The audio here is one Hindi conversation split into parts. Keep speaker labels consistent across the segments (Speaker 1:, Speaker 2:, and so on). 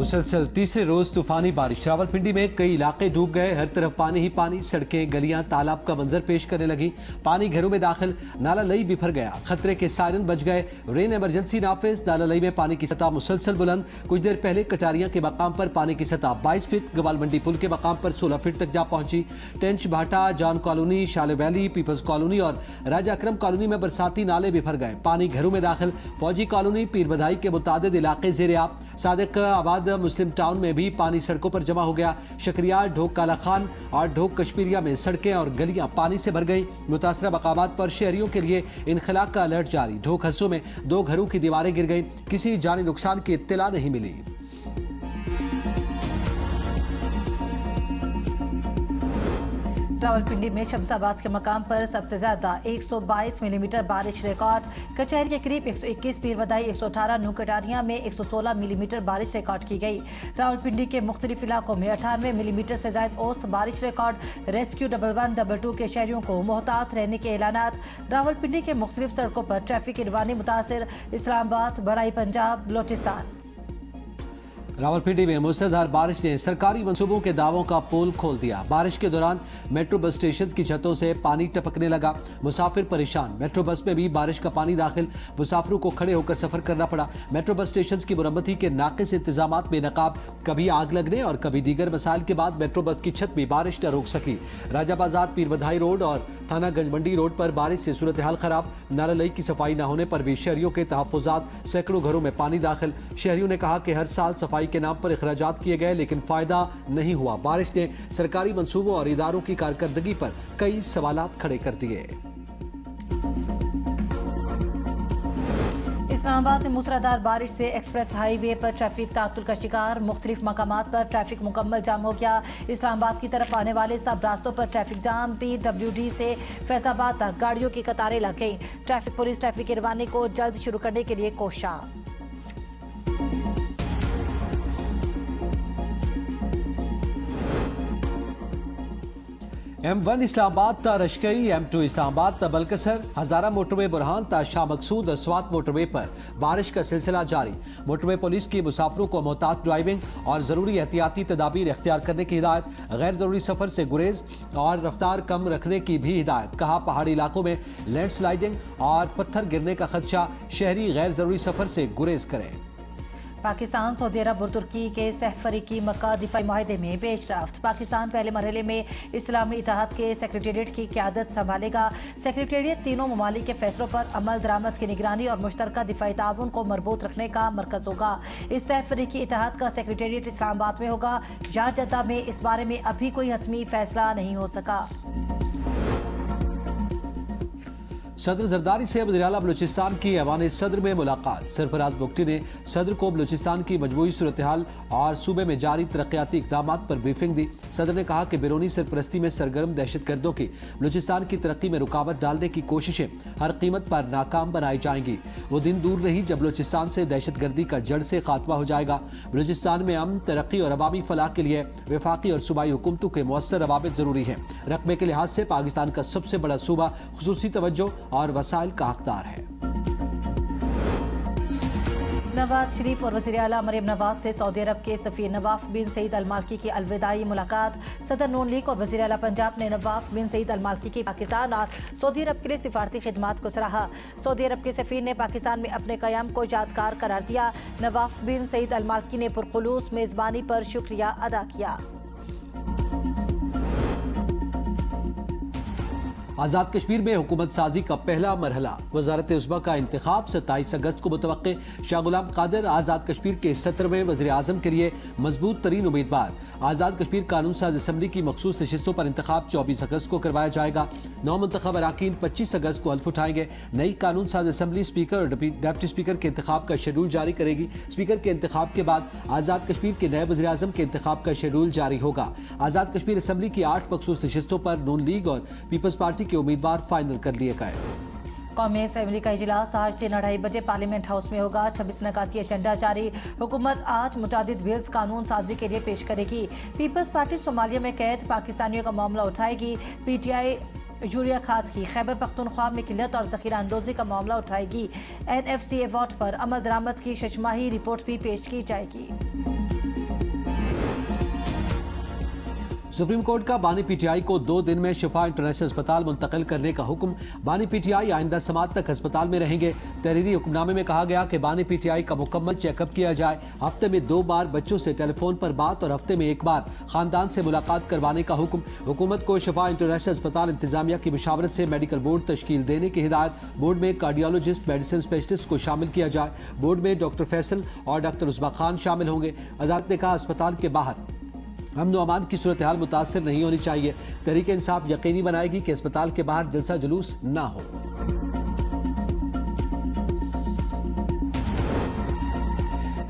Speaker 1: मुसलसल तीसरे रोज तूफानी बारिश। रावलपिंडी में कई इलाके डूब गए, हर तरफ पानी ही पानी, सड़कें गलियां तालाब का मंजर पेश करने लगी। पानी घरों में दाखिल, नाला लई बिफर गया, खतरे के सायरन बज गए। रेन इमरजेंसी नाफिज। नाला लई में पानी की सतह मुसलसल बुलंद। कुछ देर पहले कटारियां के मकाम पर पानी की सतह 22 फीट, गवाल मंडी पुल के मकाम पर 16 फीट तक जा पहुंची। टेंच भाटा, जान कॉलोनी, शाले वैली, पीपल्स कॉलोनी और राजा अकरम कॉलोनी में बरसाती नाले बिफर गए। पानी घरों में दाखिल। फौजी कॉलोनी, पीर बधाई के मुतादिद इलाके जेर आब। सादिक आबाद मुस्लिम टाउन में भी पानी सड़कों पर जमा हो गया। शकरिया, ढोक काला खान और ढोक कश्मीरिया में सड़कें और गलियां पानी से भर गईं। मुतासरा मकामात पर शहरियों के लिए इनखला का अलर्ट जारी। ढोक हस्सों में 2 घरों की दीवारें गिर गईं। किसी जानी नुकसान की इत्तला नहीं मिली।
Speaker 2: रावलपिंडी में शमसाबाद के मकाम पर सबसे ज्यादा 122 मिलीमीटर बारिश रिकॉर्ड। कचहरी के करीब 121, पीर बधाई 118, नू कटारियां में 116 मिलीमीटर बारिश रिकॉर्ड की गई। रावलपिंडी के मुख्तलिफ इलाकों में 98 मिलीमीटर से ज्यादा औसत बारिश रिकॉर्ड। रेस्क्यू 1122 के शहरियों को मोहतात रहने के ऐलानात। रावलपिंडी के मुख्तलिफ सड़कों पर ट्रैफिक की रवानी मुतासिर। इस्लामाबाद, बलाई पंजाब, बलोचिस्तान।
Speaker 1: रावलपिंडी में मूसलाधार बारिश ने सरकारी मंसूबों के दावों का पोल खोल दिया। बारिश के दौरान मेट्रो बस स्टेशन की छतों से पानी टपकने लगा। मुसाफिर परेशान। मेट्रो बस में भी बारिश का पानी दाखिल। मुसाफिरों को खड़े होकर सफर करना पड़ा। मेट्रो बस स्टेशन की मुरम्मती के नाकिस इंतजामात बेनकाब। कभी आग लगने और कभी दीगर मसाइल के बाद मेट्रो बस की छत भी बारिश न रोक सकी। राजा बाजार, पीर बधाई रोड और थाना गंजमंडी रोड पर बारिश से सूरत हाल खराब। नाला लई की सफाई न होने पर भी शहरियों के तहफ्फुजात। सैकड़ों घरों में पानी दाखिल। शहरियों ने कहा कि हर साल सफाई के नाम पर इखराजात किए गए, लेकिन फायदा नहीं हुआ। बारिश ने सरकारी मंसूबों और इदारों की कारकर्दगी पर कई सवालात खड़े कर दिए।
Speaker 2: इस्लामाबाद में मूसलाधार बारिश से एक्सप्रेस हाईवे पर ट्रैफिक तातुल का शिकार। मुख्तलिफ मकामात पर ट्रैफिक मुकम्मल जाम हो गया। इस्लामाबाद की तरफ आने वाले सब रास्तों पर ट्रैफिक जाम। PWD से फैजाबाद तक गाड़ियों की कतारें लग गईं। ट्रैफिक पुलिस ट्रैफिक की रवानी को जल्द शुरू करने के लिए कोशां।
Speaker 1: M1 इस्लामाबाद ता रशकई, M2 इस्लामाबाद ता बलकसर, हजारा मोटरवे बुरहान ता शाह मकसूद और स्वात मोटरवे पर बारिश का सिलसिला जारी। मोटरवे पुलिस की मुसाफिरों को मोहतात ड्राइविंग और जरूरी एहतियाती तदाबीर इख्तियार करने की हिदायत। गैर जरूरी सफर से गुरेज और रफ्तार कम रखने की भी हिदायत। कहा पहाड़ी इलाकों में लैंडस्लाइडिंग और पत्थर गिरने का खदशा, शहरी गैर जरूरी सफर से गुरेज करें।
Speaker 2: पाकिस्तान, सऊदी अरब और तुर्की के सहफरीकी मक्का दिफाई माहिदे में पेशरफ्त। पाकिस्तान पहले मरहले में इस्लामी इत्तेहाद के सेक्रेटेरिएट की क़यादत संभालेगा। सेक्रेटेरिएट तीनों ममालिक के फैसलों पर अमल दरामद की निगरानी और मुश्तरका दिफाई ताउन को मरबूत रखने का मरकज होगा। इस सहफरीकी इत्तेहाद का सेक्रेटेरिएट इस्लामाबाद में होगा। यहाँ जद्दा में इस बारे में अभी कोई हतमी फैसला नहीं हो सका।
Speaker 1: सदर जरदारी से वज़ीर आला बलूचिस्तान की ऐवान सदर में मुलाकात। सरफराज बुगटी ने सदर को बलूचिस्तान की मजमूई सूरत हाल और सूबे में जारी तरक्याती इक़दामात पर ब्रीफिंग दी। सदर ने कहा कि बैरूनी सरपरस्ती में सरगर्म दहशतगर्दों की बलूचिस्तान की तरक्की में रुकावट डालने की कोशिशें हर कीमत पर नाकाम बनाई जाएंगी। वो दिन दूर नहीं जब बलूचिस्तान से दहशतगर्दी का जड़ से खात्मा हो जाएगा। बलूचिस्तान में अमन, तरक्की और अवामी फलाह के लिए वफाकी और सूबाई हुकूमतों के मौसर रवाबित जरूरी है। रकबे के लिहाज से पाकिस्तान का सबसे बड़ा सूबा खुसूसी तवज्जो और वसाइल का हकदार है।
Speaker 2: नवाज शरीफ और वज़ीर आला मरियम नवाज से सऊदी अरब के सफ़ीर नवाफ बिन सईद अल माल्की की अलविदाई मुलाकात। सदर नून लीग और वज़ीर आला पंजाब ने नवाफ बिन सईद अल माल्की की पाकिस्तान और सऊदी अरब के लिए सिफारती खिदमात को सराहा। सऊदी अरब के सफ़ीर ने पाकिस्तान में अपने क़याम को यादगार करार दिया। नवाफ बिन सईद अल माल्की ने पुरखुलूस मेज़बानी पर शुक्रिया अदा किया।
Speaker 1: आज़ाद कश्मीर में हुकूमत साजी का पहला मरहला। वजारत उज़्मा का इंतखाब 27 अगस्त को मुतवक्के। शाह गुलाम कादिर आज़ाद कश्मीर के 17वें वज़ीर आज़म के लिए मजबूत तरीन उम्मीदवार। आज़ाद कश्मीर कानून साज असम्बली की मखसूस नशिस्तों पर इंतखाब 24 अगस्त को करवाया जाएगा। 9 मुंतखब अराकीन 25 अगस्त को हल्फ उठाएंगे। नई कानून साज असम्बली स्पीकर और डिप्टी स्पीकर के इंतखाब का शेड्यूल जारी करेगी। स्पीकर के इंतखाब के बाद आज़ाद कश्मीर के नए वज़ीर आज़म के इंतखाब का शेड्यूल जारी होगा। आज़ाद कश्मीर असम्बली की 8 मखसूस नशिस्तों पर नून लीग और पीपल्स पार्टी के उम्मीदवार फाइनल कर लिए गए।
Speaker 2: कौमी असम्बली का इजलास आज 3:30 बजे पार्लियामेंट हाउस में होगा। 26 नकाती एजेंडा जारी। हुकूमत आज मुतादिद बिल्स कानून साजी के लिए पेश करेगी। पीपल्स पार्टी सोमालिया में कैद पाकिस्तानियों का मामला उठाएगी। PTI यूरिया खाद की खैबर पख्तूनख्वा में किल्लत और ज़ख़ीरा अंदोज़ी का मामला उठाएगी। NFC अवार्ड पर अमल दरामद की शशमाही रिपोर्ट भी पेश की जाएगी।
Speaker 1: सुप्रीम कोर्ट का बानी पीटीआई को 2 दिन में शिफा इंटरनेशनल अस्पताल मुंतकिल करने का हुक्म। बानी पीटीआई आइंदा समात तक अस्पताल में रहेंगे। तहरीरी हुक्मनामे में कहा गया कि बानी पीटीआई का मुकम्मल चेकअप किया जाए। हफ्ते में 2 बार बच्चों से टेलीफोन पर बात और हफ्ते में 1 बार खानदान से मुलाकात करवाने का हुक्म। हुकूमत को शिफा इंटरनेशनल अस्पताल इंतजामिया की मुशावरत से मेडिकल बोर्ड तश्कील देने की हिदायत। बोर्ड में कार्डियोलॉजिस्ट, मेडिसिन स्पेशलिस्ट को शामिल किया जाए। बोर्ड में डॉक्टर फैसल और डॉक्टर उस्मा खान शामिल होंगे। अदालत ने कहा अस्पताल के बाहर अमन व अमान की सूरत हाल मुतासर नहीं होनी चाहिए। तहरीक इंसाफ यकीनी बनाएगी कि अस्पताल के बाहर जलसा जुलूस ना हो।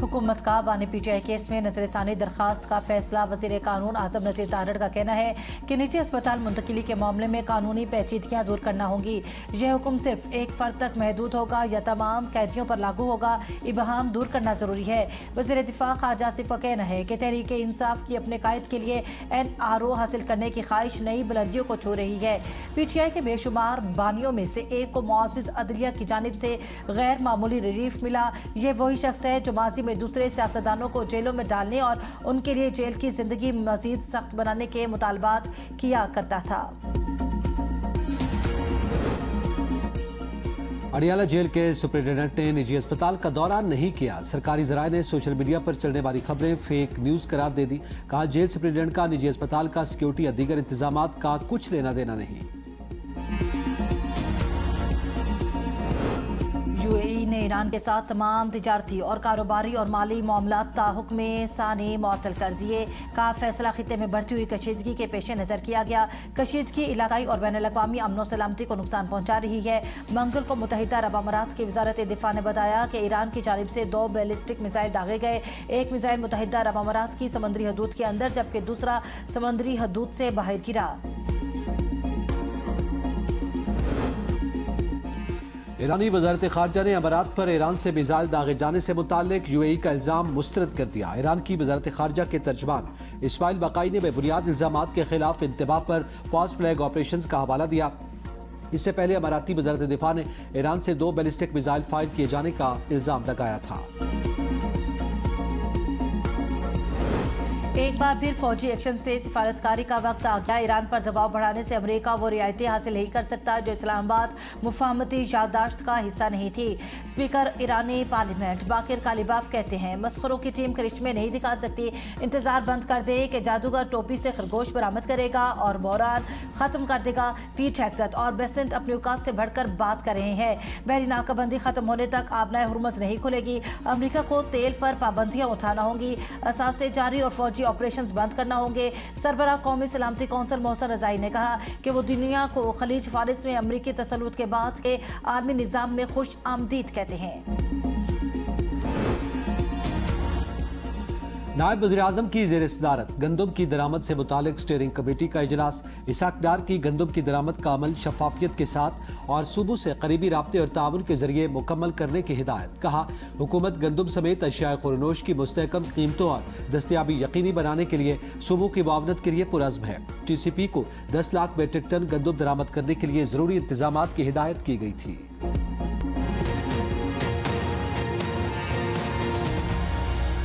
Speaker 2: हुकूमत का बानी पीटीआई केस में नजरसानी दरखास्त का फैसला। वजीर कानून आजम नजीर तारड़ का कहना है कि निजी अस्पताल मुंतकिली के मामले में कानूनी पेचीदगियां दूर करना होंगी। यह हुक्म सिर्फ एक फर्द तक महदूद होगा या तमाम कैदियों पर लागू होगा, इबहम दूर करना जरूरी है। वजीर दिफा ख्वाजा आसिफ का कहना है कि तहरीक इंसाफ की अपने कायद के लिए NRO हासिल करने की ख्वाहिश नई बुलंदियों को छू रही है। पीटीआई के बेशुमार बानियों में से एक को मुआज़िज़ अदलिया की जानिब से गैर मामूली रिलीफ मिला। ये वही शख्स है जो माजी में दूसरे सियासतदानों को जेलों में डालने और उनके लिए जेल की जिंदगी मजीद सख्त बनाने के मुतालबात किया करता था।
Speaker 1: अडियाला जेल के सुपरिटेंडेंट ने निजी अस्पताल का दौरा नहीं किया। सरकारी जराये ने सोशल मीडिया पर चलने वाली खबरें फेक न्यूज करार दे दी। कहा जेल सुपरिटेंडेंट का निजी अस्पताल का सिक्योरिटी या दीगर इंतजामात का कुछ लेना देना नहीं।
Speaker 2: UAE ने ईरान के साथ तमाम तिजारती और कारोबारी और माली मामलात ताहुक्म सानी मुअत्तल कर दिए। का फैसला खित्ते में बढ़ती हुई कशीदगी के पेश नज़र किया गया। कशीदगी इलाकाई और बैनुल अक़वामी अमन सलामती को नुकसान पहुंचा रही है। मंगल को मुत्तहिदा अरब अमारात की वजारत दिफा ने बताया कि ईरान की जानिब से 2 बैलिस्टिक मिसाइल दागे गए। एक मिसाइल मुत्तहिदा अरब अमारात की समंदरी हदूद के अंदर जबकि दूसरा समंदरी हदूद से बाहर गिरा।
Speaker 1: ईरानी वज़ारत ख़ारजा ने अमारात पर ईरान से मिसाइल दागे जाने से मुताल्लिक UAE का इल्ज़ाम मुस्तरद कर दिया। ईरान की वज़ारत ख़ारजा के तर्जमान इस्माइल बकाई ने बेबुनियाद इल्ज़ामात के खिलाफ इंतबाह पर फॉल्स फ्लैग ऑपरेशंस का हवाला दिया। इससे पहले अमाराती वज़ारत दिफा ने ईरान से 2 बैलिस्टिक मिसाइल फायर किए जाने का इल्ज़ाम लगाया था।
Speaker 2: एक बार फिर फौजी एक्शन से सिफारतकारी का वक्त आ गया। ईरान पर दबाव बढ़ाने से अमेरिका वो रियायतें हासिल नहीं कर सकता जो इस्लामाबाद मुफाहमती याददाश्त का हिस्सा नहीं थी। स्पीकर ईरानी पार्लियामेंट बाकिर कालिबाफ कहते हैं मस्खरों की टीम करिश्मे नहीं दिखा सकती। इंतजार बंद कर दे कि जादूगर टोपी से खरगोश बरामद करेगा और बहरान खत्म कर देगा। पीट हेग्सेट और बेसेंट अपनी औकात से बढ़कर बात कर रहे हैं। बहरी नाकाबंदी खत्म होने तक आबनाए हुर्मुज़ नहीं खुलेगी। अमेरिका को तेल पर पाबंदियां उठाना होंगी। असासे जारी और फौजी ऑपरेशंस बंद करना होंगे। सरबराह कौमी सलामती कौंसिल मोहसिन रज़ाई ने कहा कि वो दुनिया को खलीज फारिस में अमरीकी तसल्लुत के बाद के आर्मी निज़ाम में खुश आमदीद कहते हैं।
Speaker 1: नायब वज़ीर-ए-आज़म की ज़ेर सदारत गंदम की दरामद से मुतालिक स्टीयरिंग कमेटी का इजलास। इसाक डार की गंदम की दरामद का अमल शफाफियत के साथ और सूबों से करीबी राब्ते और ताउन के जरिए मुकम्मल करने की हिदायत। कहा हुकूमत गंदम समेत अशिया खुरनोश की मुस्तहकम कीमतों और दस्तयाबी यकीनी बनाने के लिए सूबों की मुआवनत के लिए पुरज़्म है। TCP को 10 लाख मेट्रिक टन गंदम दरामद करने के लिए ज़रूरी इंतजामात की हिदायत की गई थी।